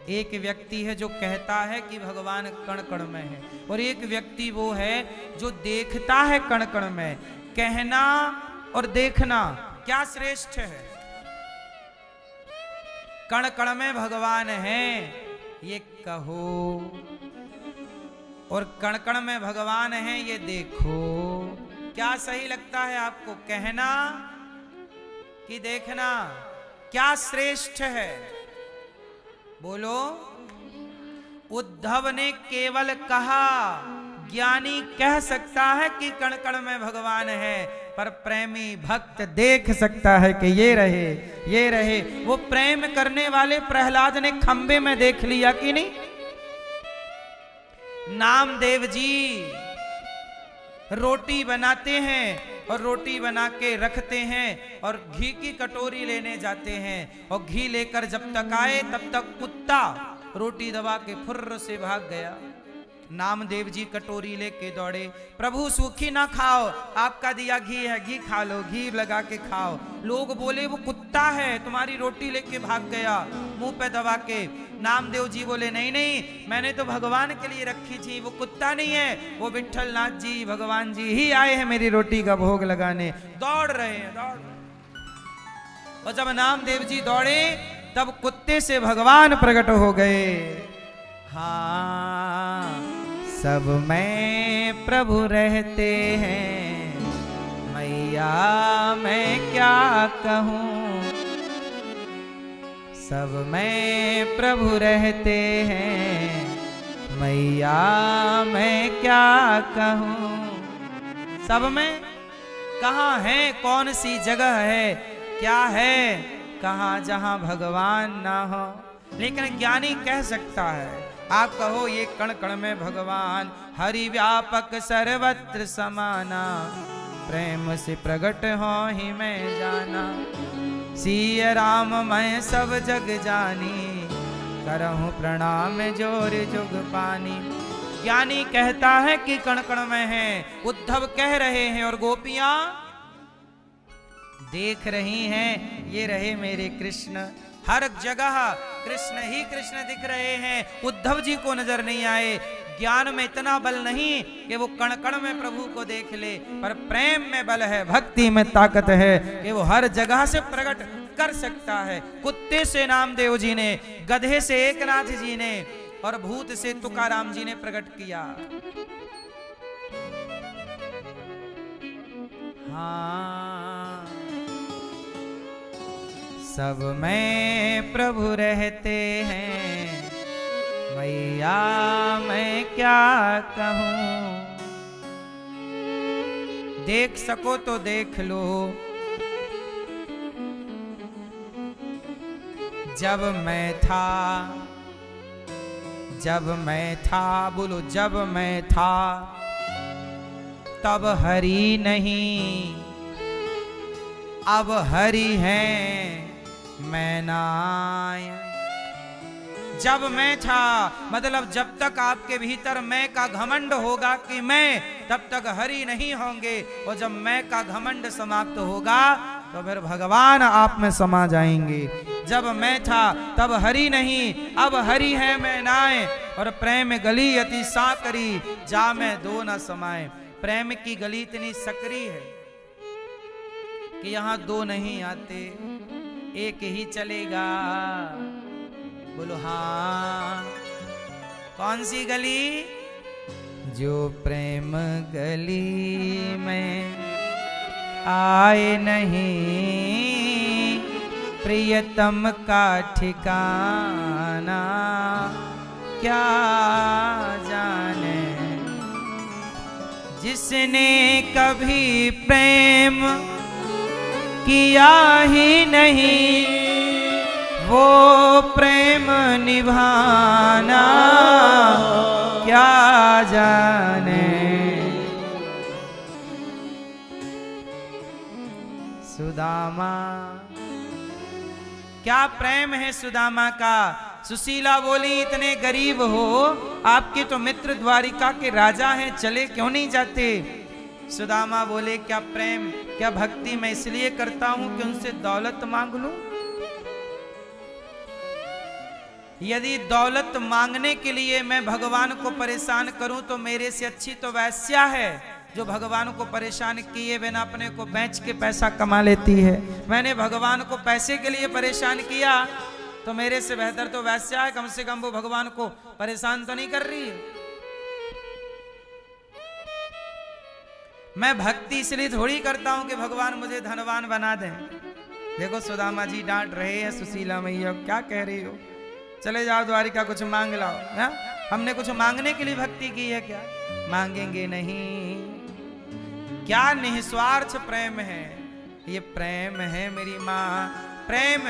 एक व्यक्ति है जो कहता है कि भगवान कण कण में है, और एक व्यक्ति वो है जो देखता है कण कण में। कहना और देखना क्या श्रेष्ठ है? कण कण में भगवान है ये कहो, और कण कण में भगवान है ये देखो। क्या सही लगता है आपको, कहना कि देखना? क्या श्रेष्ठ है? बोलो। उद्धव ने केवल कहा, ज्ञानी कह सकता है कि कण कण में भगवान है, पर प्रेमी भक्त देख सकता है कि ये रहे ये रहे। वो प्रेम करने वाले प्रहलाद ने खंबे में देख लिया कि नहीं? नामदेव जी रोटी बनाते हैं और रोटी बना के रखते हैं और घी की कटोरी लेने जाते हैं, और घी लेकर जब तक आए तब तक कुत्ता रोटी दबा के फुर्र से भाग गया। नामदेव जी कटोरी लेके दौड़े, प्रभु सूखी ना खाओ, आपका दिया घी है, घी खा लो, घी लगा के खाओ। लोग बोले वो कुत्ता है, तुम्हारी रोटी लेके भाग गया मुंह पे दबा के। नामदेव जी बोले नहीं नहीं, मैंने तो भगवान के लिए रखी थी, वो कुत्ता नहीं है, वो विठल नाथ जी भगवान जी ही आए हैं मेरी रोटी का भोग लगाने। दौड़ रहे हैं, दौड़। और जब नामदेव जी दौड़े तब कुत्ते से भगवान प्रकट हो गए। हाँ, सब में प्रभु रहते हैं, मैया मैं क्या कहूँ। सब में प्रभु रहते हैं, मैया मैं क्या कहूँ। सब में कहाँ है, कौन सी जगह है, क्या है कहाँ जहाँ भगवान ना हो। लेकिन ज्ञानी कह सकता है। आप कहो ये कण कण में भगवान, हरि व्यापक सर्वत्र समाना, प्रेम से प्रकट हो ही मैं जाना। सिय राम मैं सब जग जानी, करहूं प्रणाम जोर जुग पानी। ज्ञानी कहता है कि कण कण में है, उद्धव कह रहे हैं और गोपियां देख रही हैं, ये रहे मेरे कृष्ण। हर जगह कृष्ण ही कृष्ण दिख रहे हैं, उद्धव जी को नजर नहीं आए। ज्ञान में इतना बल नहीं कि वो कण कण में प्रभु को देख ले, पर प्रेम में बल है, भक्ति में ताकत है कि वो हर जगह से प्रकट कर सकता है। कुत्ते से नामदेव जी ने, गधे से एकनाथ जी ने, और भूत से तुकाराम जी ने प्रकट किया। हाँ, सब में प्रभु रहते हैं, मैया मैं क्या कहूँ। देख सको तो देख लो। जब मैं था, जब मैं था, बोलो जब मैं था तब हरि नहीं, अब हरि हैं मैं नाय। जब मैं था मतलब जब तक आपके भीतर मैं का घमंड होगा कि मैं, तब तक हरि नहीं होंगे। और जब मैं का घमंड समाप्त होगा तो फिर भगवान आप में समा जाएंगे। जब मैं था तब हरि नहीं, अब हरि है मैं नाय। और प्रेम गली अति साकरी, जा मैं दो न समाए। प्रेम की गली इतनी सकरी है कि यहाँ दो नहीं आते, एक ही चलेगा। बोलो हाँ, कौन सी गली? जो प्रेम गली में आए नहीं, प्रियतम का ठिकाना क्या जाने। जिसने कभी प्रेम किया ही नहीं, वो प्रेम निभाना क्या जाने। सुदामा, क्या प्रेम है सुदामा का। सुशीला बोली इतने गरीब हो, आपके तो मित्र द्वारिका के राजा हैं, चले क्यों नहीं जाते। सुदामा बोले क्या प्रेम, क्या भक्ति मैं इसलिए करता हूं कि उनसे दौलत मांग लूं। यदि दौलत मांगने के लिए मैं भगवान को परेशान करूं तो मेरे से अच्छी तो वैश्या है जो भगवान को परेशान किए बिना अपने को बेच के पैसा कमा लेती है। मैंने भगवान को पैसे के लिए परेशान किया तो मेरे से बेहतर तो वैश्या है, कम से कम वो भगवान को परेशान तो नहीं कर रही है। मैं भक्ति इसलिए थोड़ी करता हूं कि भगवान मुझे धनवान बना दें। देखो सुदामा जी डांट रहे हैं सुशीला मैया, क्या कह रही हो, चले जाओ द्वारिका कुछ मांग लाओ। हा? हमने कुछ मांगने के लिए भक्ति की है क्या? मांगेंगे नहीं। क्या निस्वार्थ प्रेम है, ये प्रेम है मेरी माँ। प्रेम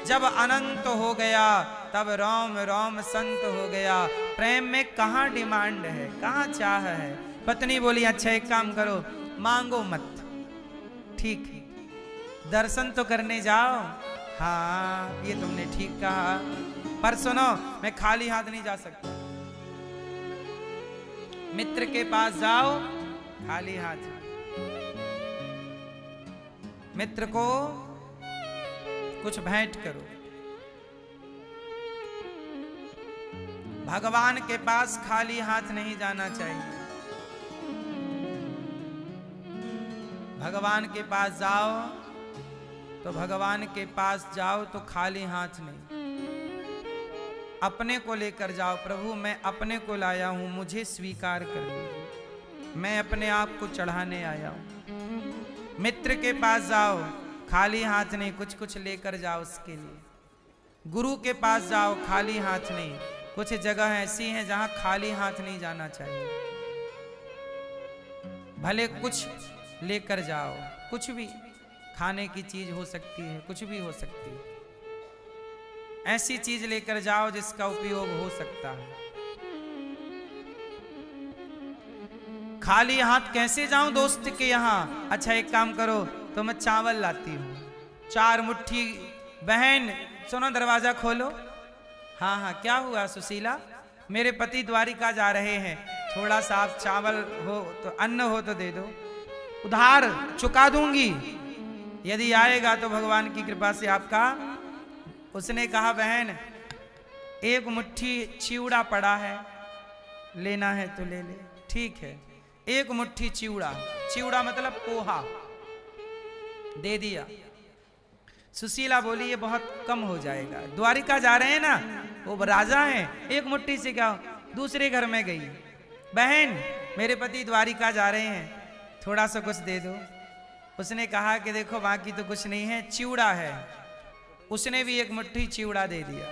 जब अनंत हो गया तब रोम रोम संत हो गया। प्रेम में कहाँ डिमांड है, कहाँ चाह है। पत्नी बोली अच्छा एक काम करो, मांगो मत, ठीक है, दर्शन तो करने जाओ। हाँ ये तुमने ठीक कहा, पर सुनो मैं खाली हाथ नहीं जा सकता। मित्र के पास जाओ खाली हाथ, मित्र को कुछ भेंट करो। भगवान के पास खाली हाथ नहीं जाना चाहिए। भगवान के पास जाओ तो भगवान के पास जाओ तो खाली हाथ नहीं, अपने को लेकर जाओ। प्रभु मैं अपने को लाया हूं, मुझे स्वीकार कर लीजिए, मैं अपने आप को चढ़ाने आया हूं। मित्र के पास जाओ खाली हाथ नहीं, कुछ कुछ लेकर जाओ उसके लिए। गुरु के पास जाओ खाली हाथ नहीं। कुछ जगह ऐसी हैं जहां खाली हाथ नहीं जाना चाहिए। भले कुछ लेकर जाओ, कुछ भी खाने की चीज हो सकती है, कुछ भी हो सकती है, ऐसी चीज लेकर जाओ जिसका उपयोग हो सकता है। खाली हाथ कैसे जाऊं दोस्त के यहाँ? अच्छा एक काम करो तो मैं चावल लाती हूँ, 4 मुट्ठी। बहन सुनो दरवाजा खोलो। हाँ हाँ क्या हुआ सुशीला? मेरे पति द्वारिका जा रहे हैं, थोड़ा सा आप चावल हो तो अन्न हो तो दे दो, उधार चुका दूंगी यदि आएगा तो भगवान की कृपा से आपका। उसने कहा बहन 1 मुट्ठी चिवड़ा पड़ा है, लेना है तो ले ले। ठीक है 1 मुट्ठी चिवड़ा, चिवड़ा मतलब पोहा, दे दिया। सुशीला बोली ये बहुत कम हो जाएगा, द्वारिका जा रहे हैं ना, वो राजा हैं, 1 मुट्ठी से क्या। दूसरे घर में गई, बहन मेरे पति द्वारिका जा रहे हैं, थोड़ा सा कुछ दे दो। उसने कहा कि देखो बाकी तो कुछ नहीं है, चिवड़ा है। उसने भी 1 मुट्ठी चिवड़ा दे दिया।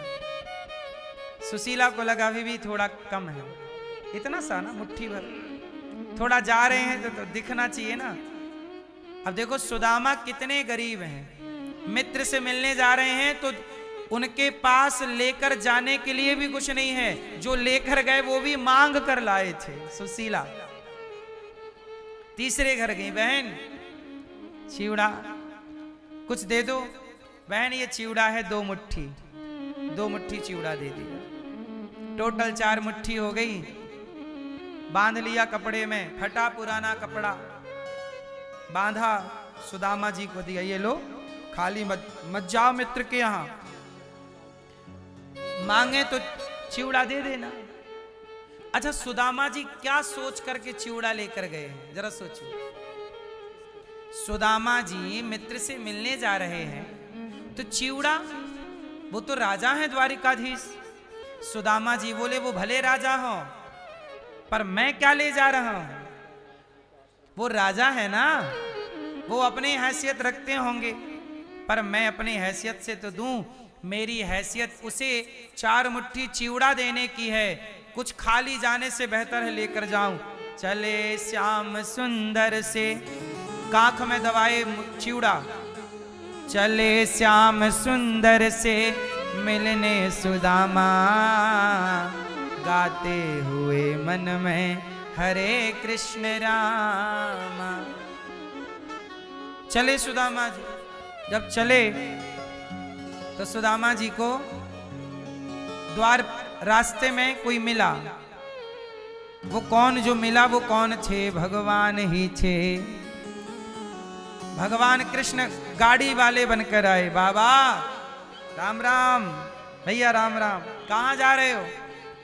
सुशीला को लगा अभी भी थोड़ा कम है, इतना सा ना मुट्ठी भर, थोड़ा जा रहे हैं तो दिखना चाहिए ना। अब देखो सुदामा कितने गरीब हैं, मित्र से मिलने जा रहे हैं तो उनके पास लेकर जाने के लिए भी कुछ नहीं है, जो लेकर गए वो भी मांग कर लाए थे। सुशीला तीसरे घर गई, बहन चिवड़ा कुछ दे दो। बहन ये चिवड़ा है 2 मुट्ठी, 2 मुट्ठी चिवड़ा दे दिया, टोटल 4 मुट्ठी हो गई। बांध लिया कपड़े में, फटा पुराना कपड़ा बांधा, सुदामा जी को दिया, ये लो खाली मत जाओ मित्र के यहां, मांगे तो चिवड़ा दे देना। अच्छा सुदामा जी क्या सोच करके चिवड़ा लेकर गए हैं, जरा सोचो। सुदामा जी मित्र से मिलने जा रहे हैं तो चिवड़ा, वो तो राजा हैं द्वारिकाधीश। सुदामा जी बोले वो भले राजा हो, पर मैं क्या ले जा रहा हूं, वो राजा है ना, वो अपनी हैसियत रखते होंगे, पर मैं अपनी हैसियत से तो दूं। मेरी हैसियत उसे 4 मुट्ठी चिवड़ा देने की है, कुछ खाली जाने से बेहतर है लेकर जाऊं। चले श्याम सुंदर से, कांख में दबाए चिवड़ा, चले श्याम सुंदर से मिलने सुदामा, गाते हुए मन में हरे कृष्ण राम। चले सुदामा जी, जब चले तो सुदामा जी को द्वार रास्ते में कोई मिला। वो कौन जो मिला, वो कौन थे? भगवान ही थे। भगवान कृष्ण गाड़ी वाले बनकर आए। बाबा राम राम, भैया राम राम। कहाँ जा रहे हो?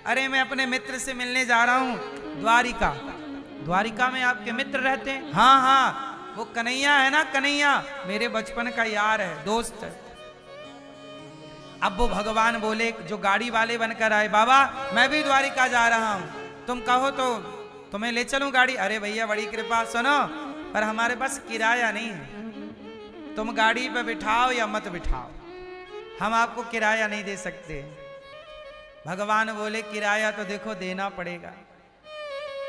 अरे मैं अपने मित्र से मिलने जा रहा हूँ, द्वारिका। द्वारिका में आपके मित्र रहते हैं? हाँ हाँ, वो कन्हैया है ना, कन्हैया मेरे बचपन का यार है, दोस्त है। अब वो भगवान बोले, जो गाड़ी वाले बनकर आए, बाबा मैं भी द्वारिका जा रहा हूँ, तुम कहो तो तुम्हें ले चलूं गाड़ी। अरे भैया बड़ी कृपा, सुनो पर हमारे पास किराया नहीं है, तुम गाड़ी पे बिठाओ या मत बिठाओ, हम आपको किराया नहीं दे सकते। भगवान बोले किराया तो देखो देना पड़ेगा,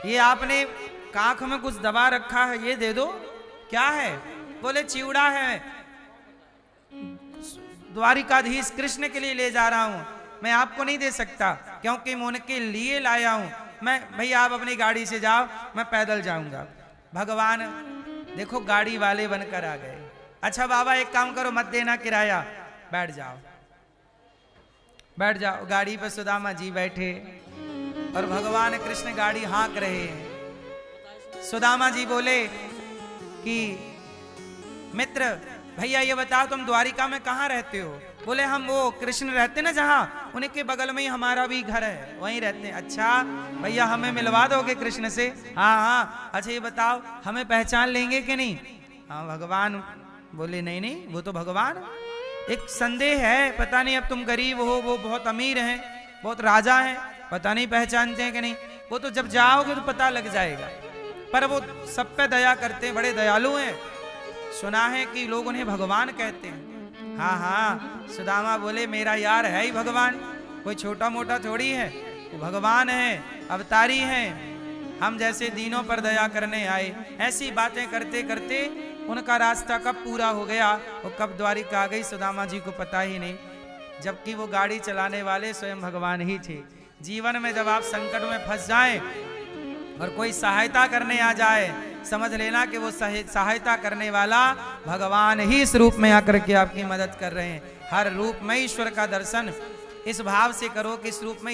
ये आपने काख में कुछ दबा रखा है, ये दे दो। क्या है? बोले चिवड़ा है, द्वारिकाधीश कृष्ण के लिए ले जा रहा हूं, मैं आपको नहीं दे सकता क्योंकि मैं उनके लिए लाया हूं। मैं भैया आप अपनी गाड़ी से जाओ, मैं पैदल जाऊंगा। भगवान देखो गाड़ी वाले बनकर आ गए। अच्छा बाबा एक काम करो, मत देना किराया, बैठ जाओ बैठ जाओ। गाड़ी पर सुदामा जी बैठे और भगवान कृष्ण गाड़ी हाँक रहे हैं। सुदामा जी बोले कि मित्र भैया ये बताओ तुम द्वारिका में कहाँ रहते हो? बोले हम वो कृष्ण रहते ना जहाँ, उन्हीं के बगल में ही हमारा भी घर है, वहीं रहते हैं। अच्छा भैया हमें मिलवा दोगे कृष्ण से? हाँ हाँ। अच्छा ये बताओ हमें पहचान लेंगे कि नहीं? हाँ। भगवान बोले नहीं नहीं, वो तो भगवान, एक संदेह है, पता नहीं अब तुम गरीब हो, वो बहुत अमीर हैं, बहुत राजा हैं, पता नहीं पहचानते हैं कि नहीं। वो तो जब जाओगे तो पता लग जाएगा, पर वो सब पे दया करते हैं, बड़े दयालु हैं, सुना है कि लोग उन्हें भगवान कहते हैं। हाँ हाँ। सुदामा बोले मेरा यार है ही भगवान, कोई छोटा मोटा थोड़ी है, वो भगवान है, अवतारी है, हम जैसे दीनों पर दया करने आए। ऐसी बातें करते करते उनका रास्ता कब पूरा हो गया, वो कब द्वारिका आ गई, सुदामा जी को पता ही नहीं, जबकि वो गाड़ी चलाने वाले स्वयं भगवान ही थे। जीवन में जब आप संकट में फंस जाएं और कोई सहायता करने आ जाए, समझ लेना कि वो सहायता करने वाला भगवान ही इस रूप में आकर के आपकी मदद कर रहे हैं। हर रूप में ईश्वर का दर्शन इस भाव से करो कि इस रूप में